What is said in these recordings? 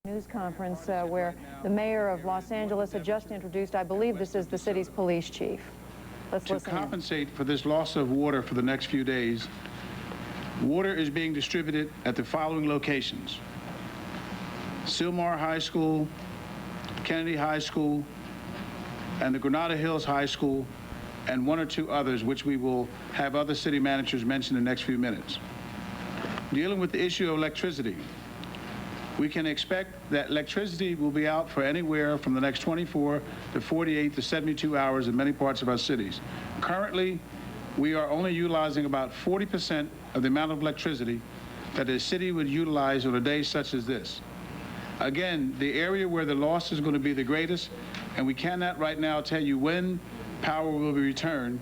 News conference where the mayor of Los Angeles had just introduced, I believe this is the city's police chief. Let's listen in. To compensate for this loss of water for the next few days, water is being distributed at the following locations: Sylmar High School, Kennedy High School, and the Granada Hills High School, and one or two others, which we will have other city managers mention in the next few minutes. Dealing with the issue of electricity, we can expect that electricity will be out for anywhere from the next 24 to 48 to 72 hours in many parts of our cities. Currently, we are only utilizing about 40% of the amount of electricity that the city would utilize on a day such as this. Again, the area where the loss is going to be the greatest, and we cannot right now tell you when power will be returned,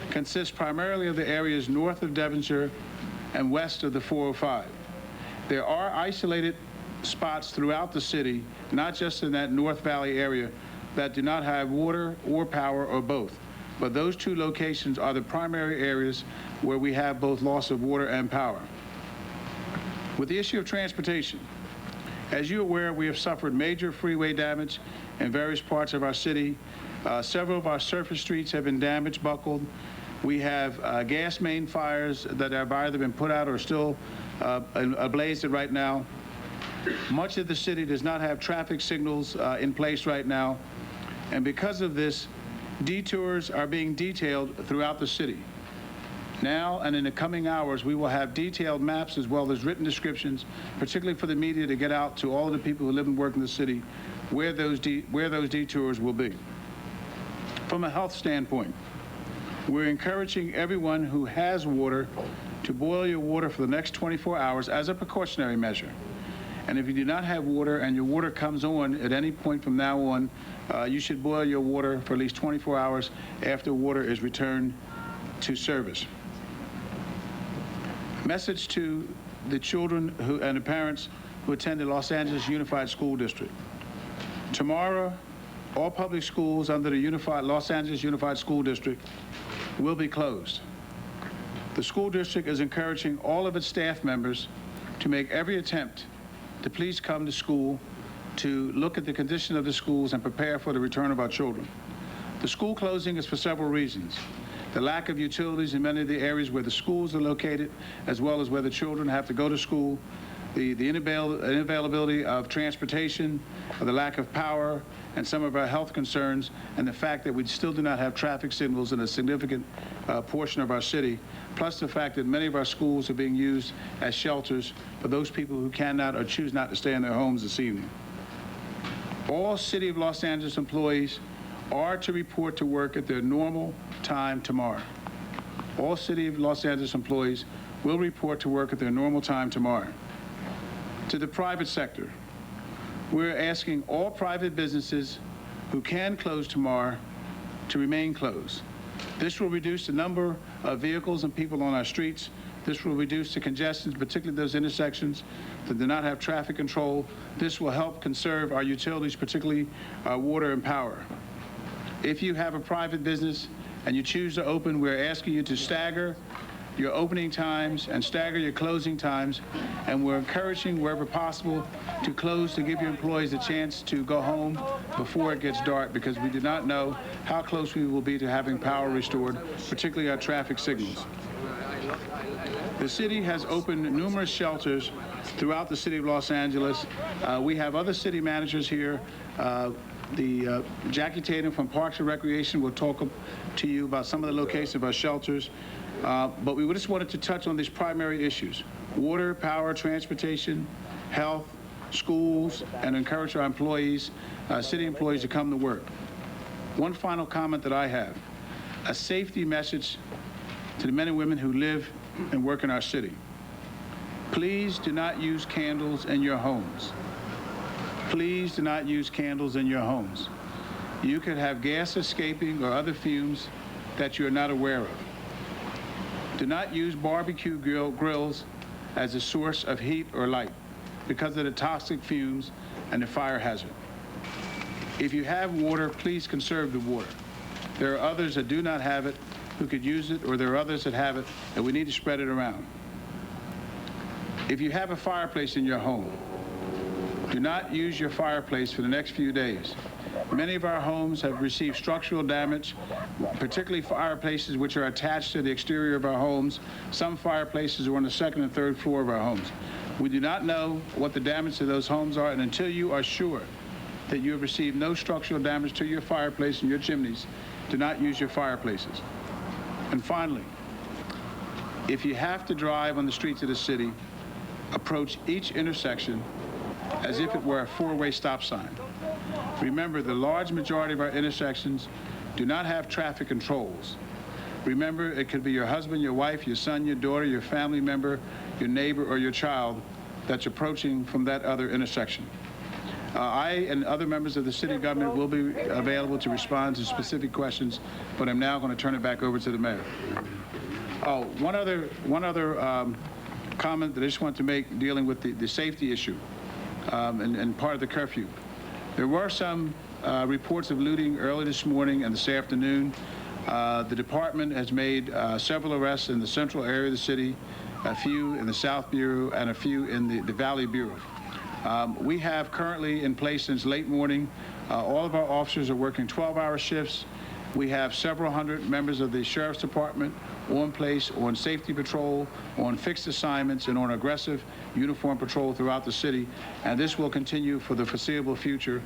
consists primarily of the areas north of Devonshire and west of the 405. There are isolated spots throughout the city, not just in that North Valley area, that do not have water or power or both. But those two locations are the primary areas where we have both loss of water and power. With the issue of transportation, as you're aware, we have suffered major freeway damage in various parts of our city. Several of our surface streets have been damaged, buckled. We have gas main fires that have either been put out or still ablaze right now. Much of the city does not have traffic signals in place right now, and because of this, detours are being detailed throughout the city. Now and in the coming hours, we will have detailed maps as well as written descriptions, particularly for the media, to get out to all of the people who live and work in the city where those detours will be. From a health standpoint, we're encouraging everyone who has water to boil your water for the next 24 hours as a precautionary measure. And if you do not have water and your water comes on at any point from now on, you should boil your water for at least 24 hours after water is returned to service. Message to the children and the parents who attend the Los Angeles Unified School District. Tomorrow, all public schools under the Los Angeles Unified School District will be closed. The school district is encouraging all of its staff members to make every attempt to please come to school, to look at the condition of the schools and prepare for the return of our children. The school closing is for several reasons: the lack of utilities in many of the areas where the schools are located, as well as where the children have to go to school, the unavailability of transportation, the lack of power, and some of our health concerns, and the fact that we still do not have traffic signals in a significant portion of our city, plus the fact that many of our schools are being used as shelters for those people who cannot or choose not to stay in their homes this evening. All City of Los Angeles employees are to report to work at their normal time tomorrow. All City of Los Angeles employees will report to work at their normal time tomorrow. To the private sector, we're asking all private businesses who can close tomorrow to remain closed. This will reduce the number of vehicles and people on our streets. This will reduce the congestion, particularly those intersections that do not have traffic control. This will help conserve our utilities, particularly water and power. If you have a private business and you choose to open, we're asking you to stagger your opening times and stagger your closing times, and we're encouraging wherever possible to close to give your employees a chance to go home before it gets dark, because we do not know how close we will be to having power restored, particularly our traffic signals. The city has opened numerous shelters throughout the city of Los Angeles. We have other city managers here. Jackie Tatum from Parks and Recreation will talk to you about some of the locations of our shelters. But we just wanted to touch on these primary issues: water, power, transportation, health, schools, and encourage our employees, city employees, to come to work. One final comment that I have: a safety message to the men and women who live and work in our city. Please do not use candles in your homes. Please do not use candles in your homes. You could have gas escaping or other fumes that you're not aware of. Do not use barbecue grills as a source of heat or light because of the toxic fumes and the fire hazard. If you have water, please conserve the water. There are others that do not have it who could use it, or there are others that have it, and we need to spread it around. If you have a fireplace in your home, Do not use your fireplace for the next few days. Many of our homes have received structural damage, particularly fireplaces which are attached to the exterior of our homes. Some fireplaces are on the second and third floor of our homes. We do not know what the damage to those homes are, and until you are sure that you have received no structural damage to your fireplace and your chimneys, do not use your fireplaces. And finally, if you have to drive on the streets of the city, approach each intersection as if it were a four-way stop sign. Remember, the large majority of our intersections do not have traffic controls. Remember, it could be your husband, your wife, your son, your daughter, your family member, your neighbor, or your child that's approaching from that other intersection. I and other members of the city government will be available to respond to specific questions, but I'm now going to turn it back over to the mayor. Oh, one other comment that I just want to make dealing with the safety issue and part of the curfew. There were some reports of looting early this morning and this afternoon. The department has made several arrests in the central area of the city, a few in the South Bureau, and a few in the Valley Bureau. We have currently in place since late morning, all of our officers are working 12-hour shifts. We have several hundred members of the Sheriff's Department on place, on safety patrol, on fixed assignments, and on aggressive uniform patrol throughout the city, and this will continue for the foreseeable future.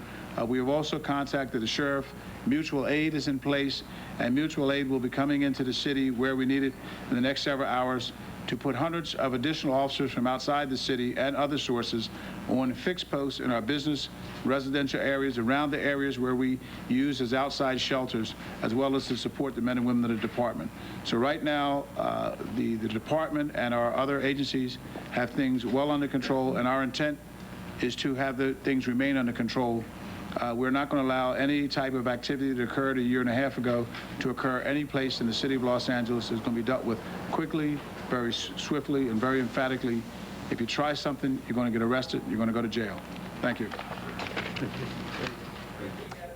We have also contacted the sheriff. Mutual aid is in place, and mutual aid will be coming into the city where we need it in the next several hours to put hundreds of additional officers from outside the city and other sources on fixed posts in our business, residential areas, around the areas where we use as outside shelters, as well as to support the men and women of the department. So right now, the department and our other agencies have things well under control, and our intent is to have the things remain under control. We're not going to allow any type of activity that occurred a year and a half ago to occur any place in the city of Los Angeles. It's going to be dealt with quickly, very swiftly, and very emphatically. If you try something, you're going to get arrested, you're going to go to jail. Thank you.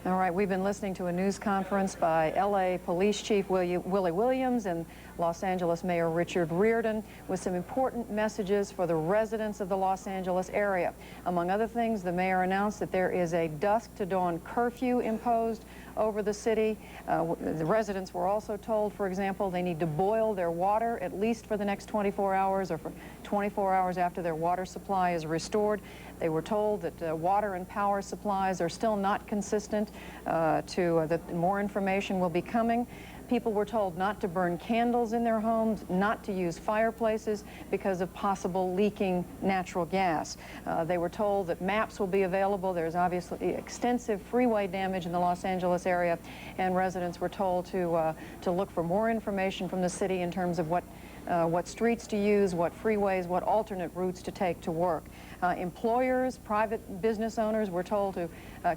All right, we've been listening to a news conference by L.A. Police Chief Willie Williams and Los Angeles Mayor Richard Riordan with some important messages for the residents of the Los Angeles area. Among other things, the mayor announced that there is a dusk to dawn curfew imposed over the city. The residents were also told, for example, they need to boil their water at least for the next 24 hours or for 24 hours after their water supply is restored. They were told that water and power supplies are still not consistent, that more information will be coming. People were told not to burn candles in their homes, not to use fireplaces because of possible leaking natural gas. They were told that maps will be available. There's obviously extensive freeway damage in the Los Angeles area, and residents were told to look for more information from the city in terms of what streets to use, what freeways, what alternate routes to take to work. Employers, private business owners were told to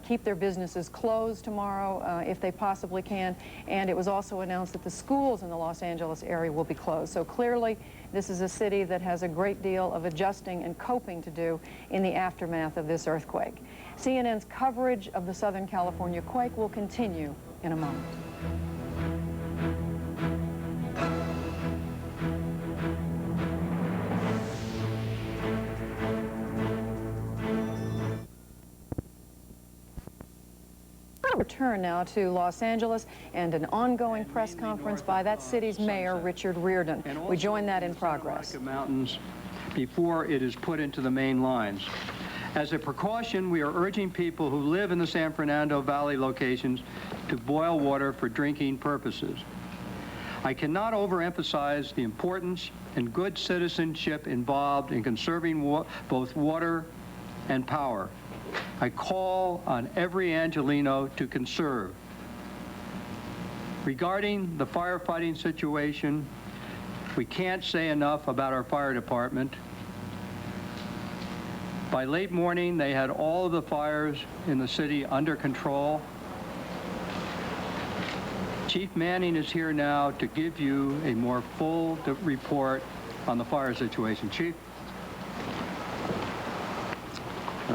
keep their businesses closed tomorrow if they possibly can, and it was also announced that the schools in the Los Angeles area will be closed. So clearly, this is a city that has a great deal of adjusting and coping to do in the aftermath of this earthquake. CNN's coverage of the Southern California quake will continue in a moment. Return now to Los Angeles and an ongoing press conference by that city's mayor, Richard Riordan. We join that in progress. Mountains before it is put into the main lines. As a precaution, we are urging people who live in the San Fernando Valley locations to boil water for drinking purposes. I cannot overemphasize the importance and good citizenship involved in conserving both water and power. I call on every Angelino to conserve. Regarding the firefighting situation, we can't say enough about our fire department. By late morning, they had all of the fires in the city under control. Chief Manning is here now to give you a more full report on the fire situation. Chief?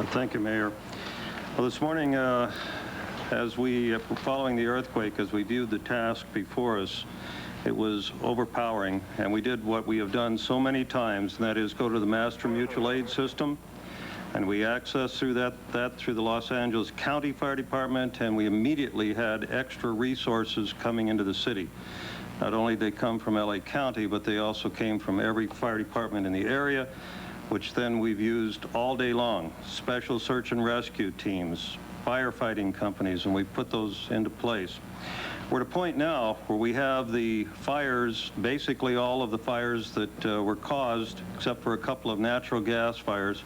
Thank you, Mayor. Well, this morning, as we, following the earthquake, as we viewed the task before us, it was overpowering, and we did what we have done so many times, and that is go to the master mutual aid system. And we accessed through that through the Los Angeles County Fire Department, and we immediately had extra resources coming into the city. Not only did they come from LA County, but they also came from every fire department in the area, which then we've used all day long. Special search and rescue teams, firefighting companies, and we put those into place. We're at a point now where we have the fires, basically all of the fires that were caused, except for a couple of natural gas fires.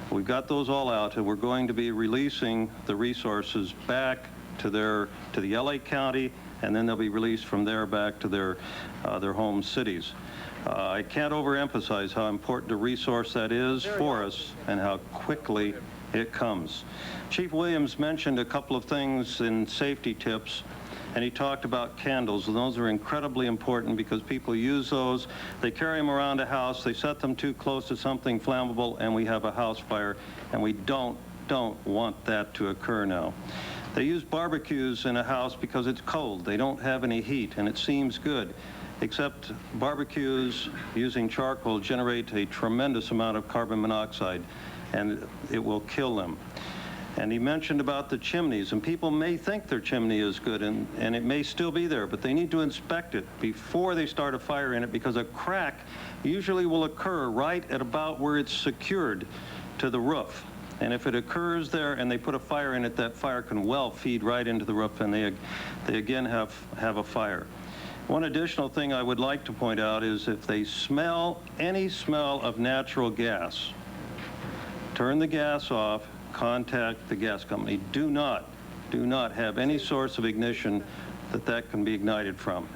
We've got those all out, and we're going to be releasing the resources back to the LA County, and then they'll be released from there back to their home cities. I can't overemphasize how important a resource that is for us and how quickly it comes. Chief Williams mentioned a couple of things in safety tips, and he talked about candles, and those are incredibly important because people use those. They carry them around a house, they set them too close to something flammable, and we have a house fire, and we don't want that to occur now. They use barbecues in a house because it's cold. They don't have any heat, and it seems good, except barbecues using charcoal generate a tremendous amount of carbon monoxide, and it will kill them. And he mentioned about the chimneys, and people may think their chimney is good, and it may still be there, but they need to inspect it before they start a fire in it, because a crack usually will occur right at about where it's secured to the roof. And if it occurs there and they put a fire in it, that fire can well feed right into the roof, and they again have a fire. One additional thing I would like to point out is if they smell any smell of natural gas, turn the gas off, contact the gas company. Do not have any source of ignition that can be ignited from.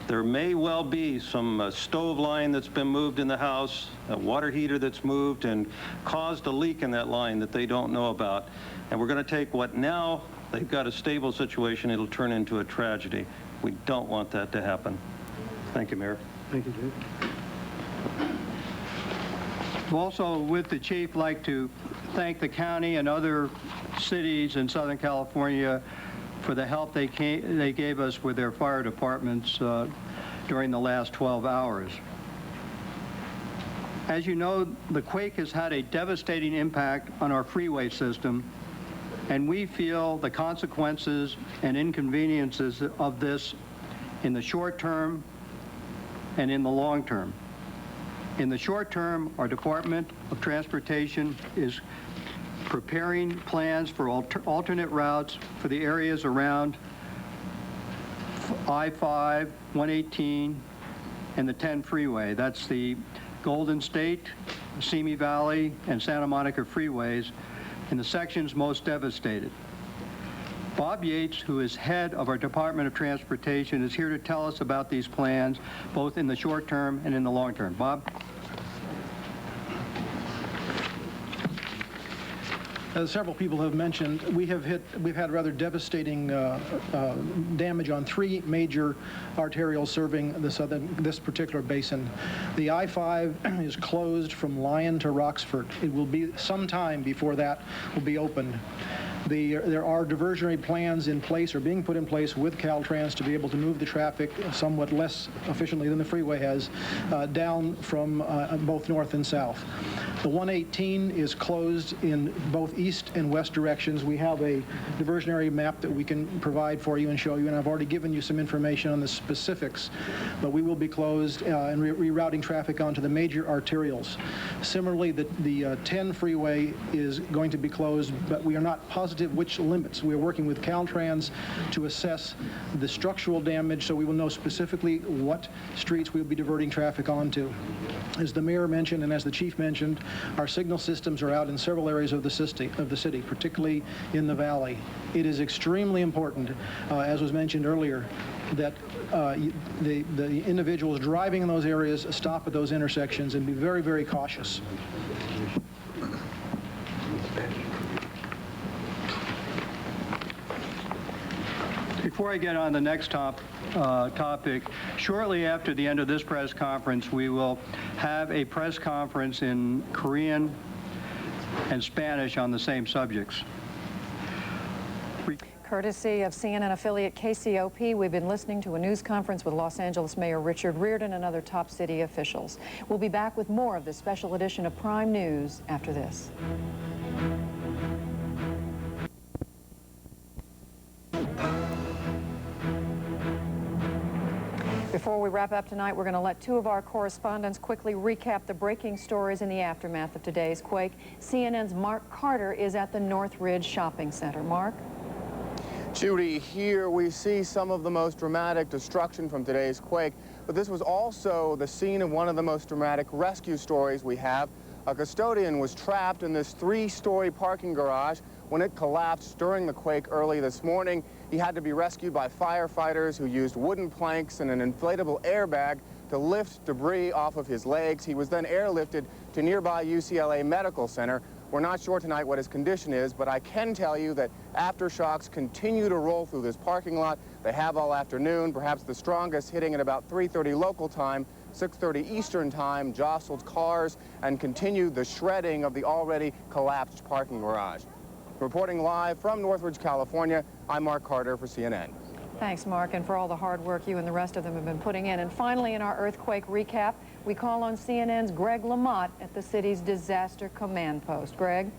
There may well be some stove line that's been moved in the house, a water heater that's moved and caused a leak in that line that they don't know about. And we're going to take what now they've got a stable situation, it'll turn into a tragedy. We don't want that to happen. Thank you, Mayor. Thank you, Chief. Also, with the chief, like to thank the county and other cities in Southern California for the help they gave us with their fire departments during the last 12 hours. As you know, the quake has had a devastating impact on our freeway system, and we feel the consequences and inconveniences of this in the short term and in the long term. In the short term, our Department of Transportation is preparing plans for alternate routes for the areas around I-5, 118, and the 10 freeway. That's the Golden State, Simi Valley, and Santa Monica freeways in the sections most devastated. Bob Yates, who is head of our Department of Transportation, is here to tell us about these plans, both in the short term and in the long term. Bob? As several people have mentioned, we've had rather devastating damage on three major arterials serving this particular basin. The I-5 is closed from Lyon to Roxford. It will be some time before that will be opened. There are diversionary plans in place or being put in place with Caltrans to be able to move the traffic somewhat less efficiently than the freeway has down from both north and south. The 118 is closed in both east and west directions. We have a diversionary map that we can provide for you and show you, and I've already given you some information on the specifics, but we will be closed and rerouting traffic onto the major arterials. Similarly, the 10 freeway is going to be closed, but we are not positive which limits. We are working with Caltrans to assess the structural damage so we will know specifically what streets we'll be diverting traffic onto. As the mayor mentioned and as the chief mentioned, our signal systems are out in several areas of the city, particularly in the valley. It is extremely important, as was mentioned earlier, that the individuals driving in those areas stop at those intersections and be very, very cautious. Before I get on the next topic, shortly after the end of this press conference, we will have a press conference in Korean and Spanish on the same subjects. Courtesy of CNN affiliate KCOP, we've been listening to a news conference with Los Angeles Mayor Richard Riordan and other top city officials. We'll be back with more of this special edition of Prime News after this. Before we wrap up tonight, we're going to let two of our correspondents quickly recap the breaking stories in the aftermath of today's quake. CNN's Mark Carter is at the Northridge Shopping Center. Mark? Judy, here we see some of the most dramatic destruction from today's quake, but this was also the scene of one of the most dramatic rescue stories we have. A custodian was trapped in this 3-story parking garage when it collapsed during the quake early this morning. He had to be rescued by firefighters who used wooden planks and an inflatable airbag to lift debris off of his legs. He was then airlifted to nearby UCLA Medical Center. We're not sure tonight what his condition is, but I can tell you that aftershocks continue to roll through this parking lot. They have all afternoon, perhaps the strongest hitting at about 3:30 local time, 6:30 Eastern time, jostled cars and continued the shredding of the already collapsed parking garage. Reporting live from Northridge, California, I'm Mark Carter for CNN. Thanks, Mark, and for all the hard work you and the rest of them have been putting in. And finally, in our earthquake recap, we call on CNN's Greg Lamont at the city's disaster command post. Greg?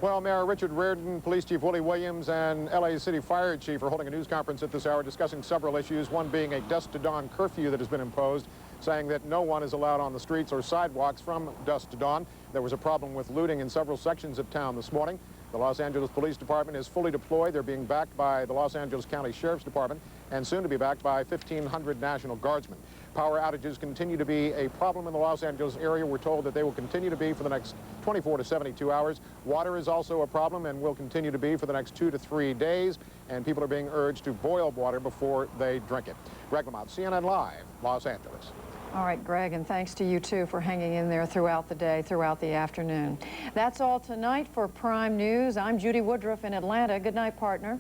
Well, Mayor Richard Reardon, Police Chief Willie Williams, and LA City Fire Chief are holding a news conference at this hour discussing several issues, one being a dusk to dawn curfew that has been imposed, saying that no one is allowed on the streets or sidewalks from dusk to dawn. There was a problem with looting in several sections of town this morning. The Los Angeles Police Department is fully deployed. They're being backed by the Los Angeles County Sheriff's Department and soon to be backed by 1,500 National Guardsmen. Power outages continue to be a problem in the Los Angeles area. We're told that they will continue to be for the next 24 to 72 hours. Water is also a problem and will continue to be for the next 2 to 3 days, and people are being urged to boil water before they drink it. Greg Lamont, CNN Live, Los Angeles. All right, Greg, and thanks to you, too, for hanging in there throughout the day, throughout the afternoon. That's all tonight for Prime News. I'm Judy Woodruff in Atlanta. Good night, partner.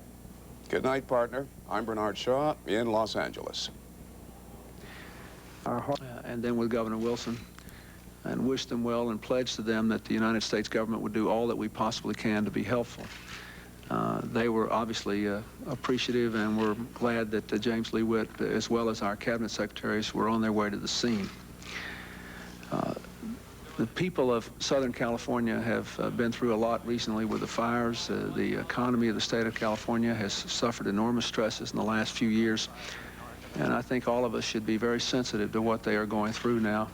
Good night, partner. I'm Bernard Shaw in Los Angeles. And then with Governor Wilson, and wish them well and pledge to them that the United States government would do all that we possibly can to be helpful. They were obviously appreciative, and we're glad that James Lee Witt, as well as our cabinet secretaries, were on their way to the scene. The people of Southern California have been through a lot recently with the fires. The economy of the state of California has suffered enormous stresses in the last few years, and I think all of us should be very sensitive to what they are going through now.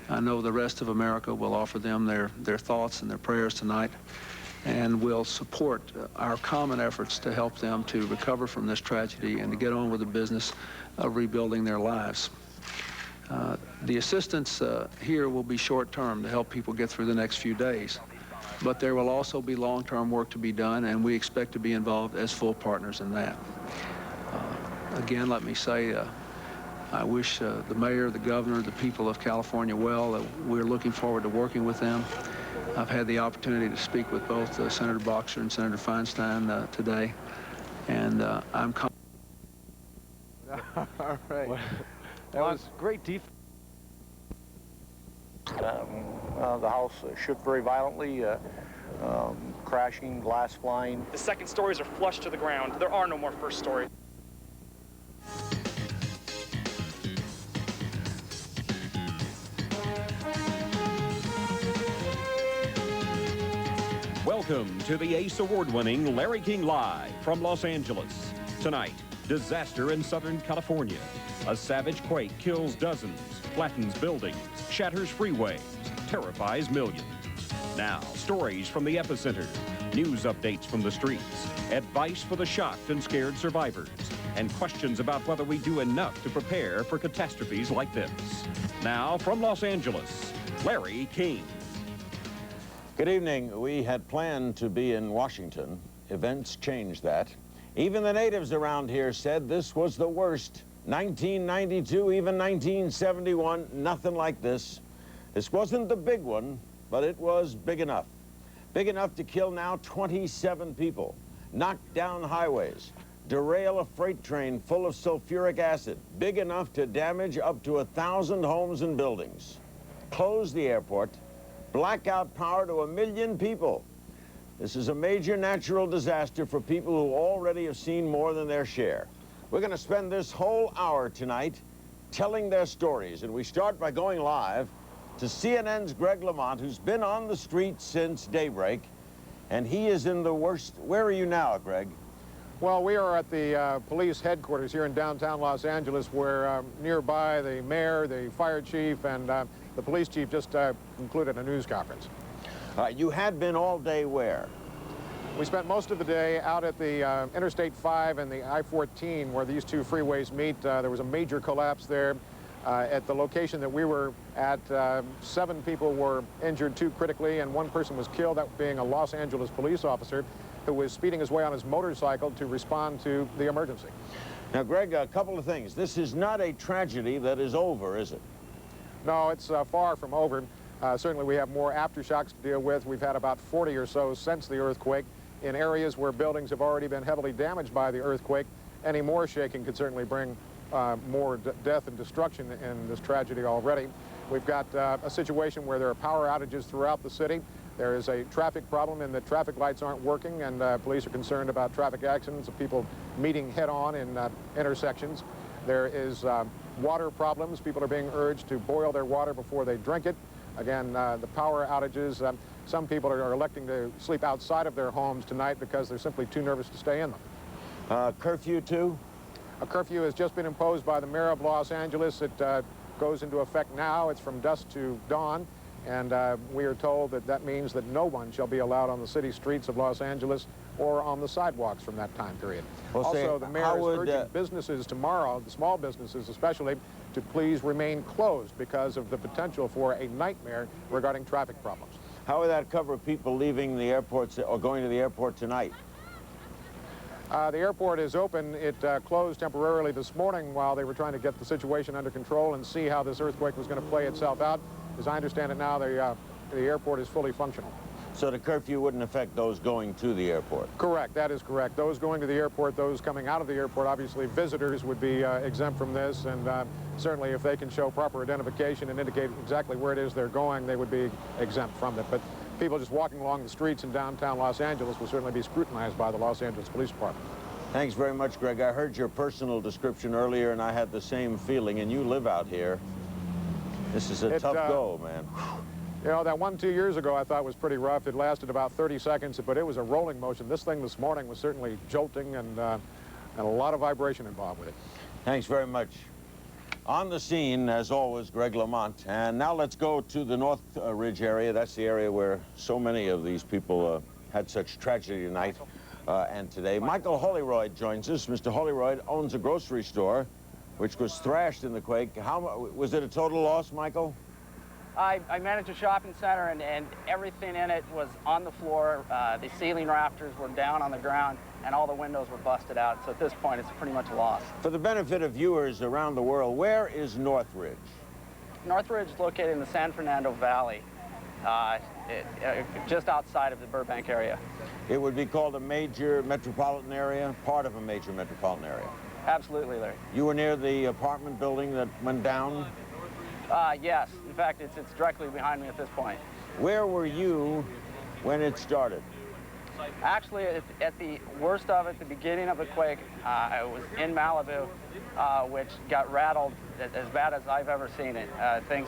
I know the rest of America will offer them their thoughts and their prayers tonight, and will support our common efforts to help them to recover from this tragedy and to get on with the business of rebuilding their lives. The assistance here will be short-term to help people get through the next few days, but there will also be long-term work to be done, and we expect to be involved as full partners in that. Again, let me say, I wish the mayor, the governor, the people of California well. We're looking forward to working with them. I've had the opportunity to speak with both Senator Boxer and Senator Feinstein today, and I'm confident. All right. That was great defense. The house shook very violently, crashing, glass flying. The second stories are flush to the ground. There are no more first stories. Welcome to the ACE Award-winning Larry King Live from Los Angeles. Tonight, disaster in Southern California. A savage quake kills dozens, flattens buildings, shatters freeways, terrifies millions. Now, stories from the epicenter, news updates from the streets, advice for the shocked and scared survivors, and questions about whether we do enough to prepare for catastrophes like this. Now, from Los Angeles, Larry King. Good evening. We had planned to be in Washington. Events changed that. Even the natives around here said this was the worst. 1992, even 1971, nothing like this. This wasn't the big one, but it was big enough. Big enough to kill now 27 people, knock down highways, derail a freight train full of sulfuric acid, big enough to damage up to 1,000 homes and buildings, close the airport, black out power to 1 million people. This is a major natural disaster for people who already have seen more than their share. We're going to spend this whole hour tonight telling their stories, and we start by going live to CNN's Greg Lamont, who's been on the street since daybreak, and he is in the worst. Where are you now, Greg? Well, we are at the police headquarters here in downtown Los Angeles, where nearby the mayor, the fire chief, and the police chief just concluded a news conference. You had been all day where? We spent most of the day out at the Interstate 5 and the I-14, where these two freeways meet. There was a major collapse there. At the location that we were at, 7 people were injured, 2 critically, and 1 person was killed, that being a Los Angeles police officer who was speeding his way on his motorcycle to respond to the emergency. Now, Greg, a couple of things. This is not a tragedy that is over, is it? No, it's far from over. Certainly we have more aftershocks to deal with. We've had about 40 or so since the earthquake. In areas where buildings have already been heavily damaged by the earthquake, any more shaking could certainly bring more death and destruction in this tragedy already. We've got a situation where there are power outages throughout the city. There is a traffic problem in that traffic lights aren't working, and police are concerned about traffic accidents of people meeting head-on in intersections. There is water problems. People are being urged to boil their water before they drink it. Again, the power outages. Some people are electing to sleep outside of their homes tonight because they're simply too nervous to stay in them. Curfew, too? A curfew has just been imposed by the mayor of Los Angeles. It goes into effect now. It's from dusk to dawn. And we are told that that means that no one shall be allowed on the city streets of Los Angeles or on the sidewalks from that time period. Well, also, the mayor is urging businesses tomorrow, the small businesses especially, to please remain closed because of the potential for a nightmare regarding traffic problems. How would that cover people leaving the airports or going to the airport tonight? The airport is open. It closed temporarily this morning while they were trying to get the situation under control and see how this earthquake was going to play itself out. As I understand it now, the airport is fully functional. So the curfew wouldn't affect those going to the airport? Correct, that is correct. Those going to the airport, those coming out of the airport, obviously visitors would be exempt from this, and certainly if they can show proper identification and indicate exactly where it is they're going, they would be exempt from it. But people just walking along the streets in downtown Los Angeles will certainly be scrutinized by the Los Angeles Police Department. Thanks very much, Greg. I heard your personal description earlier, and I had the same feeling, and you live out here. This is a tough go, man. You know, that one 2 years ago I thought was pretty rough. It lasted about 30 seconds, but it was a rolling motion. This thing this morning was certainly jolting and a lot of vibration involved with it. Thanks very much. On the scene, as always, Greg Lamont. And now let's go to the Northridge area. That's the area where so many of these people had such tragedy tonight and today. Michael Holroyd joins us. Mr. Holroyd owns a grocery store which was thrashed in the quake. Was it a total loss, Michael? I manage a shopping center, and everything in it was on the floor. The ceiling rafters were down on the ground, and all the windows were busted out. So at this point, it's pretty much a loss. For the benefit of viewers around the world, where is Northridge? Northridge is located in the San Fernando Valley, just outside of the Burbank area. It would be called a major metropolitan area, part of a major metropolitan area. Absolutely, Larry. You were near the apartment building that went down? Yes. In fact, it's directly behind me at this point. Where were you when it started? Actually, at the worst of it, the beginning of the quake, I was in Malibu, which got rattled as bad as I've ever seen it. Things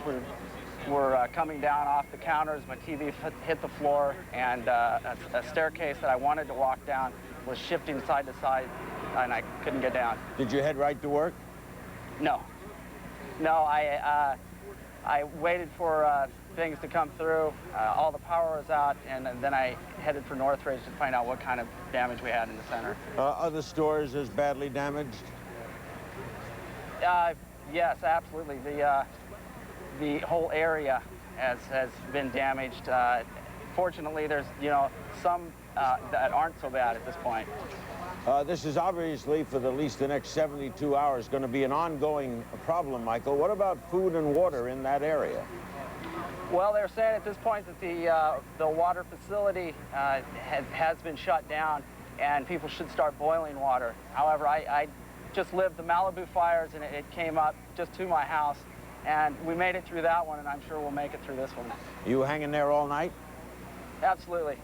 were coming down off the counters. My TV hit the floor, and a staircase that I wanted to walk down was shifting side to side, and I couldn't get down. Did you head right to work? No. No, I waited for things to come through. All the power was out, and then I headed for Northridge to find out what kind of damage we had in the center. Other stores as badly damaged? Yes, absolutely. The whole area has been damaged. Fortunately, there's some that aren't so bad at this point. This is obviously, for at least the next 72 hours, going to be an ongoing problem, Michael. What about food and water in that area? Well, they're saying at this point that the water facility has been shut down, and people should start boiling water. However, I just lived the Malibu fires, and it came up just to my house, and we made it through that one, and I'm sure we'll make it through this one. You hanging there all night? Absolutely.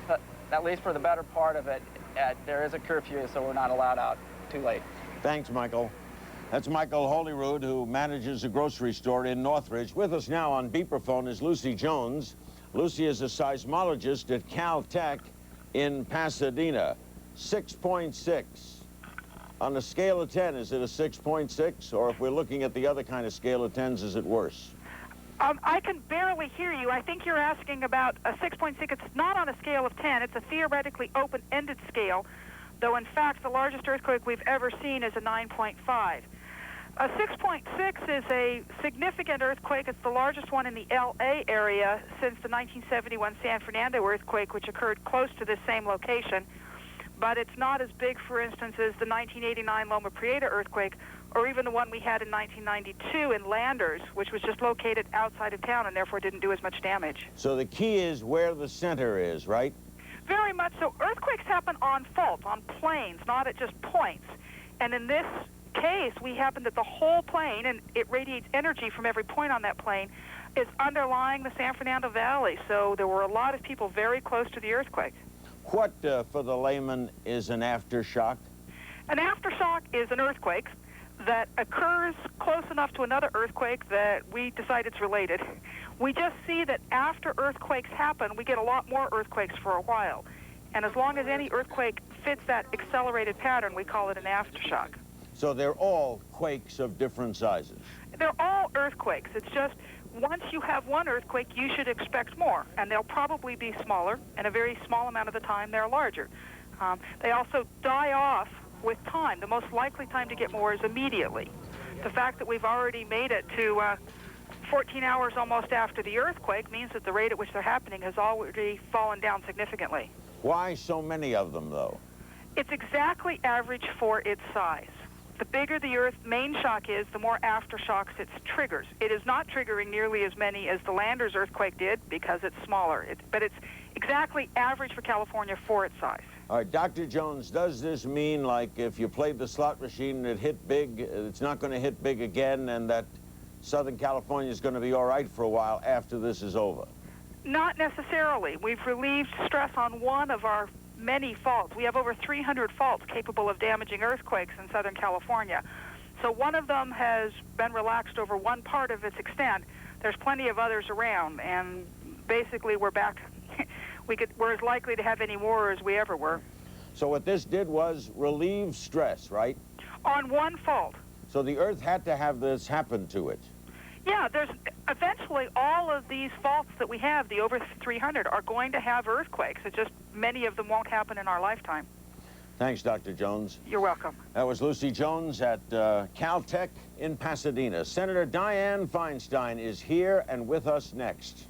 But at least for the better part of it, there is a curfew, so we're not allowed out too late. Thanks, Michael. That's Michael Holroyd, who manages a grocery store in Northridge. With us now on beeperphone is Lucy Jones. Lucy is a seismologist at Caltech in Pasadena. 6.6. On a scale of 10, is it a 6.6? Or if we're looking at the other kind of scale of 10s, is it worse? I can barely hear you. I think you're asking about a 6.6. It's not on a scale of 10. It's a theoretically open-ended scale, though in fact the largest earthquake we've ever seen is a 9.5. A 6.6 is a significant earthquake. It's the largest one in the L.A. area since the 1971 San Fernando earthquake, which occurred close to this same location. But it's not as big, for instance, as the 1989 Loma Prieta earthquake, or even the one we had in 1992 in Landers, which was just located outside of town and therefore didn't do as much damage. So the key is where the center is, right? Very much so. Earthquakes happen on faults, on planes, not at just points. And in this case, we happen that the whole plane, and it radiates energy from every point on that plane, is underlying the San Fernando Valley. So there were a lot of people very close to the earthquake. What, for the layman, is an aftershock? An aftershock is an earthquake that occurs close enough to another earthquake that we decide it's related. We just see that after earthquakes happen, we get a lot more earthquakes for a while. And as long as any earthquake fits that accelerated pattern, we call it an aftershock. So they're all quakes of different sizes? They're all earthquakes. It's just once you have one earthquake, you should expect more. And they'll probably be smaller, and a very small amount of the time they're larger. They also die off with time. The most likely time to get more is immediately. The fact that we've already made it to 14 hours almost after the earthquake means that the rate at which they're happening has already fallen down significantly. Why so many of them, though? It's exactly average for its size. The bigger the Earth's main shock is, the more aftershocks it triggers. It is not triggering nearly as many as the Landers earthquake did because it's smaller. But it's exactly average for California for its size. All right, Dr. Jones, does this mean, like, if you played the slot machine and it hit big, it's not going to hit big again, and that Southern California is going to be all right for a while after this is over? Not necessarily. We've relieved stress on one of our many faults. We have over 300 faults capable of damaging earthquakes in Southern California. So one of them has been relaxed over one part of its extent. There's plenty of others around, and basically we're back. We're as likely to have any more as we ever were. So what this did was relieve stress, right? On one fault. So the Earth had to have this happen to it. Yeah, there's eventually all of these faults that we have, the over 300, are going to have earthquakes. It's just many of them won't happen in our lifetime. Thanks, Dr. Jones. You're welcome. That was Lucy Jones at Caltech in Pasadena. Senator Dianne Feinstein is here and with us next.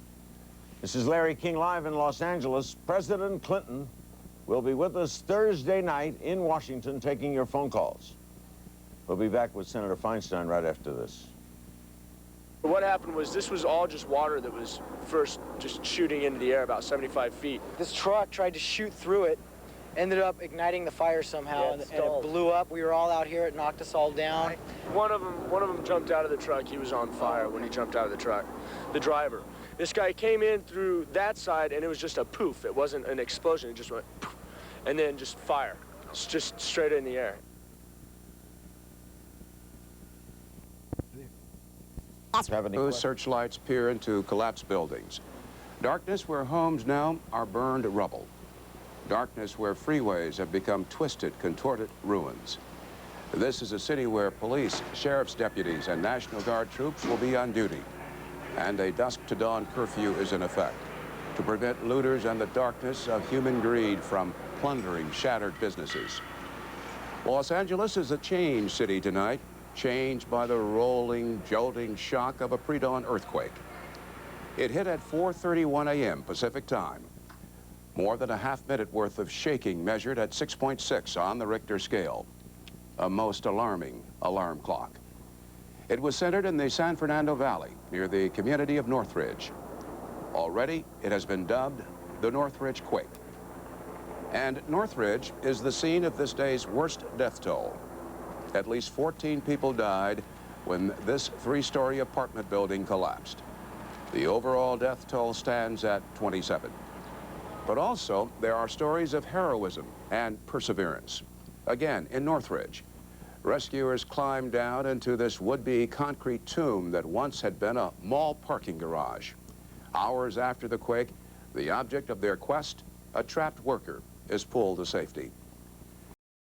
This is Larry King live in Los Angeles. President Clinton will be with us Thursday night in Washington taking your phone calls. We'll be back with Senator Feinstein right after this. What happened was this was all just water that was first just shooting into the air about 75 feet. This truck tried to shoot through it, ended up igniting the fire somehow, and it blew up. We were all out here. It knocked us all down. One of them jumped out of the truck. He was on fire when he jumped out of the truck, the driver. This guy came in through that side, and it was just a poof. It wasn't an explosion. It just went poof, and then just fire. It's just straight in the air. Those searchlights peer into collapsed buildings. Darkness where homes now are burned rubble. Darkness where freeways have become twisted, contorted ruins. This is a city where police, sheriff's deputies, and National Guard troops will be on duty. And a dusk-to-dawn curfew is in effect to prevent looters and the darkness of human greed from plundering shattered businesses. Los Angeles is a changed city tonight. Changed by the rolling, jolting shock of a pre-dawn earthquake. It hit at 4:31 a.m. Pacific time. More than a half-minute worth of shaking measured at 6.6 on the Richter scale. A most alarming alarm clock. It was centered in the San Fernando Valley near the community of Northridge. Already, it has been dubbed the Northridge Quake. And Northridge is the scene of this day's worst death toll. At least 14 people died when this three-story apartment building collapsed. The overall death toll stands at 27. But also, there are stories of heroism and perseverance. Again, in Northridge, rescuers climbed down into this would-be concrete tomb that once had been a mall parking garage. Hours after the quake, the object of their quest, a trapped worker, is pulled to safety.